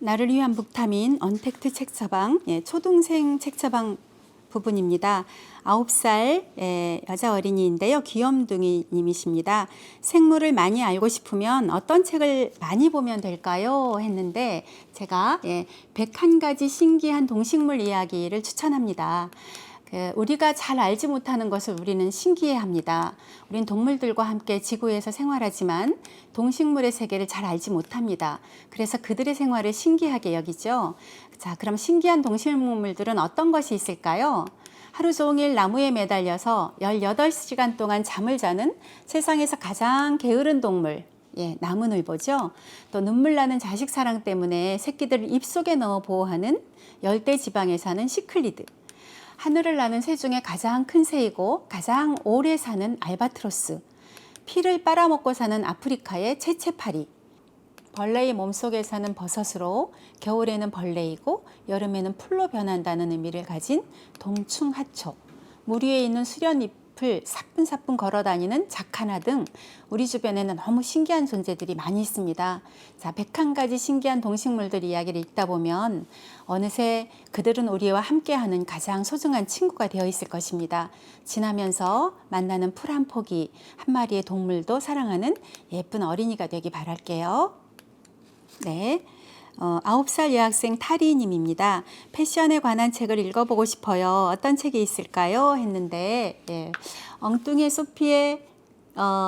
나를 위한 북타민 언택트 책처방, 초등생 책처방 부분입니다. 9살 여자 어린이인데요. 귀염둥이 님이십니다. 생물을 많이 알고 싶으면 어떤 책을 많이 보면 될까요? 했는데 제가 101가지 신기한 동식물 이야기를 추천합니다. 우리가 잘 알지 못하는 것을 우리는 신기해합니다. 우린 동물들과 함께 지구에서 생활하지만 동식물의 세계를 잘 알지 못합니다. 그래서 그들의 생활을 신기하게 여기죠. 자, 그럼 신기한 동식물들은 어떤 것이 있을까요? 하루 종일 나무에 매달려서 18시간 동안 잠을 자는 세상에서 가장 게으른 동물, 나무늘보죠. 또 눈물 나는 자식 사랑 때문에 새끼들을 입속에 넣어 보호하는 열대 지방에 사는 시클리드. 하늘을 나는 새 중에 가장 큰 새이고 가장 오래 사는 알바트로스, 피를 빨아먹고 사는 아프리카의 채채파리, 벌레의 몸속에 사는 버섯으로 겨울에는 벌레이고 여름에는 풀로 변한다는 의미를 가진 동충하초, 물 위에 있는 수련잎을 사뿐사뿐 걸어다니는 자카나 등 우리 주변에는 너무 신기한 존재들이 많이 있습니다. 자, 101가지 신기한 동식물들 이야기를 읽다 보면 어느새 그들은 우리와 함께하는 가장 소중한 친구가 되어 있을 것입니다. 지나면서 만나는 풀 한 포기, 한 마리의 동물도 사랑하는 예쁜 어린이가 되기 바랄게요. 네. 9살 여학생 타리님입니다. 패션에 관한 책을 읽어보고 싶어요. 어떤 책이 있을까요? 했는데 엉뚱이 소피의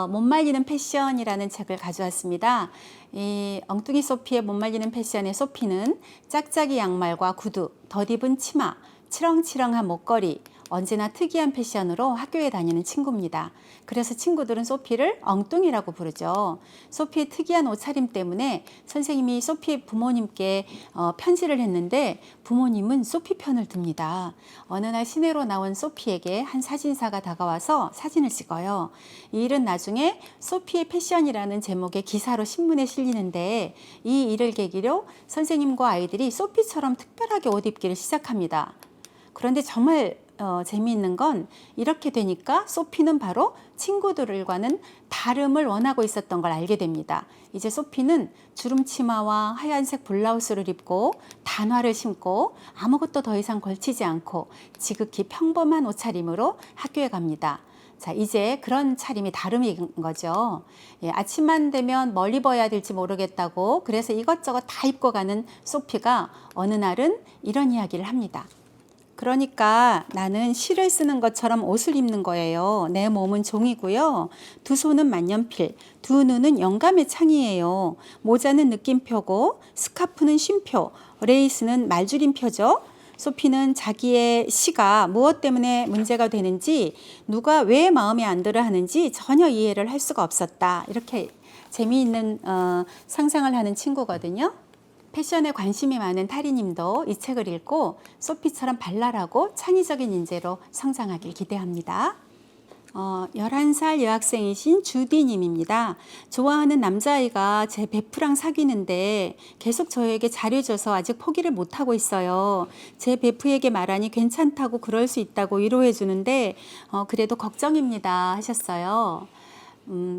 못 말리는 패션이라는 책을 가져왔습니다. 이 엉뚱이 소피의 못 말리는 패션의 소피는 짝짝이 양말과 구두, 덧입은 치마, 치렁치렁한 목걸이, 언제나 특이한 패션으로 학교에 다니는 친구입니다. 그래서 친구들은 소피를 엉뚱이라고 부르죠. 소피의 특이한 옷차림 때문에 선생님이 소피 부모님께 편지를 했는데 부모님은 소피 편을 듭니다. 어느 날 시내로 나온 소피에게 한 사진사가 다가와서 사진을 찍어요. 이 일은 나중에 소피의 패션이라는 제목의 기사로 신문에 실리는데 이 일을 계기로 선생님과 아이들이 소피처럼 특별하게 옷 입기를 시작합니다. 그런데 정말 재미있는 건 이렇게 되니까 소피는 바로 친구들과는 다름을 원하고 있었던 걸 알게 됩니다. 이제 소피는 주름치마와 하얀색 블라우스를 입고 단화를 신고 아무것도 더 이상 걸치지 않고 지극히 평범한 옷차림으로 학교에 갑니다. 자, 이제 그런 차림이 다름인 거죠. 아침만 되면 뭘 입어야 될지 모르겠다고 그래서 이것저것 다 입고 가는 소피가 어느 날은 이런 이야기를 합니다. 그러니까 나는 시를 쓰는 것처럼 옷을 입는 거예요. 내 몸은 종이고요. 두 손은 만년필, 두 눈은 영감의 창이에요. 모자는 느낌표고 스카프는 쉼표, 레이스는 말줄임표죠. 소피는 자기의 시가 무엇 때문에 문제가 되는지 누가 왜 마음에 안 들어 하는지 전혀 이해를 할 수가 없었다. 이렇게 재미있는 상상을 하는 친구거든요. 패션에 관심이 많은 타리님도 이 책을 읽고 소피처럼 발랄하고 창의적인 인재로 성장하길 기대합니다. 11살 여학생이신 주디님입니다. 좋아하는 남자아이가 제 베프랑 사귀는데 계속 저에게 잘해줘서 아직 포기를 못하고 있어요. 제 베프에게 말하니 괜찮다고 그럴 수 있다고 위로해 주는데 그래도 걱정입니다 하셨어요.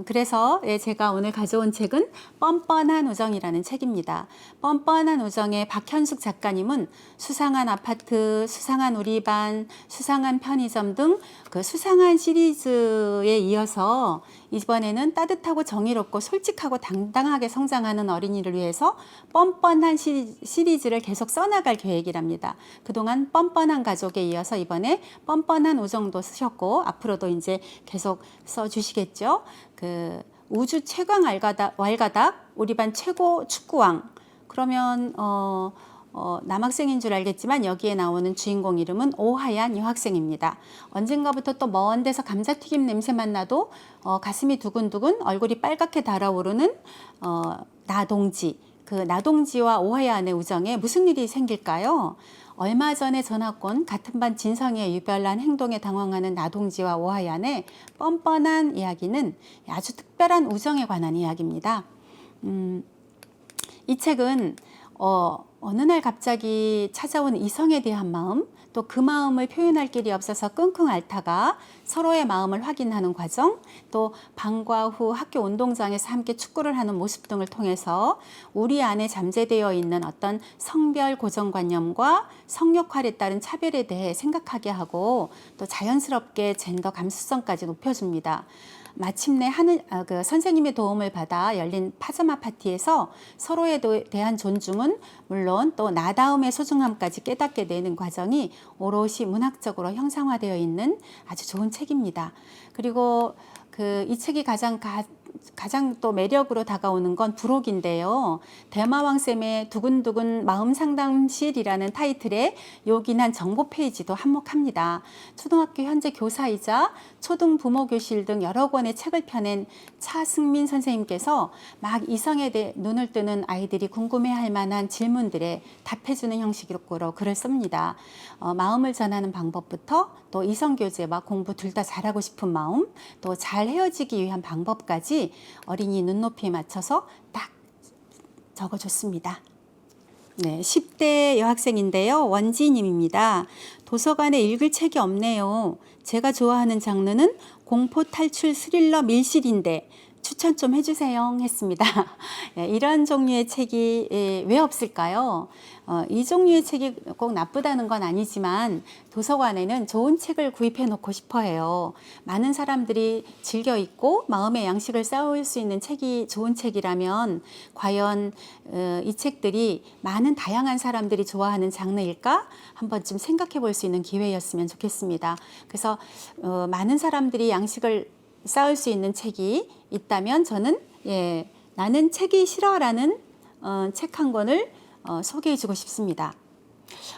그래서 제가 오늘 가져온 책은 뻔뻔한 우정이라는 책입니다. 뻔뻔한 우정의 박현숙 작가님은 수상한 아파트, 수상한 우리 반, 수상한 편의점 등 그 수상한 시리즈에 이어서 이번에는 따뜻하고 정의롭고 솔직하고 당당하게 성장하는 어린이를 위해서 뻔뻔한 시리즈를 계속 써나갈 계획이랍니다. 그동안 뻔뻔한 가족에 이어서 이번에 뻔뻔한 우정도 쓰셨고 앞으로도 이제 계속 써주시겠죠. 그 우주 최강 왈가닥 우리 반 최고 축구왕. 그러면 남학생인 줄 알겠지만 여기에 나오는 주인공 이름은 오하얀 여학생입니다. 언젠가부터 또 먼 데서 감자튀김 냄새만 나도 가슴이 두근두근 얼굴이 빨갛게 달아오르는 나동지. 그 나동지와 오하얀의 우정에 무슨 일이 생길까요? 얼마 전에 전학온 같은 반 진성이의 유별난 행동에 당황하는 나동지와 오하얀의 뻔뻔한 이야기는 아주 특별한 우정에 관한 이야기입니다. 이 책은 어느 날 갑자기 찾아온 이성에 대한 마음, 또 그 마음을 표현할 길이 없어서 끙끙 앓다가 서로의 마음을 확인하는 과정, 또 방과 후 학교 운동장에서 함께 축구를 하는 모습 등을 통해서 우리 안에 잠재되어 있는 어떤 성별 고정관념과 성역할에 따른 차별에 대해 생각하게 하고 또 자연스럽게 젠더 감수성까지 높여줍니다. 마침내 그 선생님의 도움을 받아 열린 파자마 파티에서 서로에 대한 존중은 물론 또 나다움의 소중함까지 깨닫게 되는 과정이 오롯이 문학적으로 형상화되어 있는 아주 좋은 책입니다. 그리고 이 책이 가장 또 매력으로 다가오는 건 부록인데요. 대마왕쌤의 두근두근 마음상담실이라는 타이틀의 요긴한 정보 페이지도 한몫합니다. 초등학교 현재 교사이자 초등 부모교실 등 여러 권의 책을 펴낸 차승민 선생님께서 막 이성에 대해 눈을 뜨는 아이들이 궁금해할 만한 질문들에 답해주는 형식으로 글을 씁니다. 마음을 전하는 방법부터 또 이성교제와 공부 둘 다 잘하고 싶은 마음, 또 잘 헤어지기 위한 방법까지 어린이 눈높이에 맞춰서 딱 적어줬습니다. 네, 10대 여학생인데요. 원지님입니다. 도서관에 읽을 책이 없네요. 제가 좋아하는 장르는 공포 탈출 스릴러 밀실인데 추천 좀 해주세요 했습니다. 이런 종류의 책이 왜 없을까요? 이 종류의 책이 꼭 나쁘다는 건 아니지만 도서관에는 좋은 책을 구입해 놓고 싶어 해요. 많은 사람들이 즐겨 읽고 마음의 양식을 쌓을 수 있는 책이 좋은 책이라면 과연 이 책들이 많은 다양한 사람들이 좋아하는 장르일까? 한 번쯤 생각해 볼 수 있는 기회였으면 좋겠습니다. 그래서 많은 사람들이 양식을 쌓을 수 있는 책이 있다면 저는 나는 책이 싫어라는 책 한 권을 소개해 주고 싶습니다.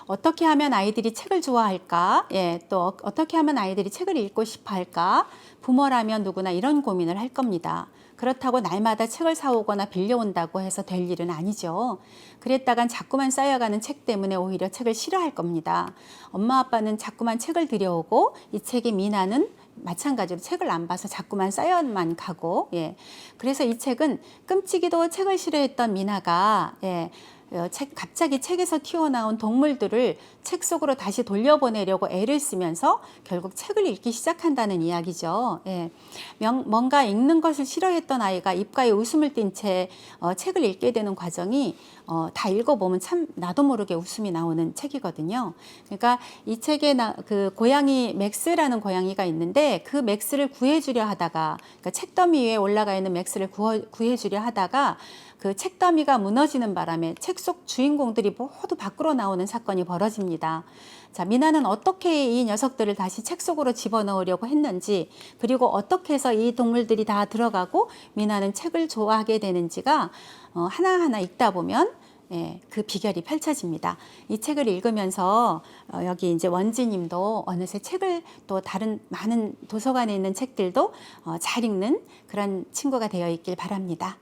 어떻게 하면 아이들이 책을 좋아할까? 또 어떻게 하면 아이들이 책을 읽고 싶어 할까? 부모라면 누구나 이런 고민을 할 겁니다. 그렇다고 날마다 책을 사오거나 빌려온다고 해서 될 일은 아니죠. 그랬다간 자꾸만 쌓여가는 책 때문에 오히려 책을 싫어할 겁니다. 엄마 아빠는 자꾸만 책을 들여오고 이 책의 미나는 마찬가지로 책을 안 봐서 자꾸만 쌓여만 가고 그래서 이 책은 끔찍이도 책을 싫어했던 미나가 갑자기 책에서 튀어나온 동물들을 책 속으로 다시 돌려보내려고 애를 쓰면서 결국 책을 읽기 시작한다는 이야기죠. 뭔가 읽는 것을 싫어했던 아이가 입가에 웃음을 띤 채 책을 읽게 되는 과정이 다 읽어보면 참 나도 모르게 웃음이 나오는 책이거든요. 그러니까 이 책에 그 고양이 맥스라는 고양이가 있는데 그 맥스를 구해주려 하다가 그러니까 책더미 위에 올라가 있는 맥스를 구해주려 하다가 그 책더미가 무너지는 바람에 책 속 주인공들이 모두 밖으로 나오는 사건이 벌어집니다. 자, 미나는 어떻게 이 녀석들을 다시 책 속으로 집어넣으려고 했는지, 그리고 어떻게 해서 이 동물들이 다 들어가고 미나는 책을 좋아하게 되는지가 하나하나 읽다 보면 그 비결이 펼쳐집니다. 이 책을 읽으면서 여기 이제 원지님도 어느새 책을 또 다른 많은 도서관에 있는 책들도 잘 읽는 그런 친구가 되어 있길 바랍니다.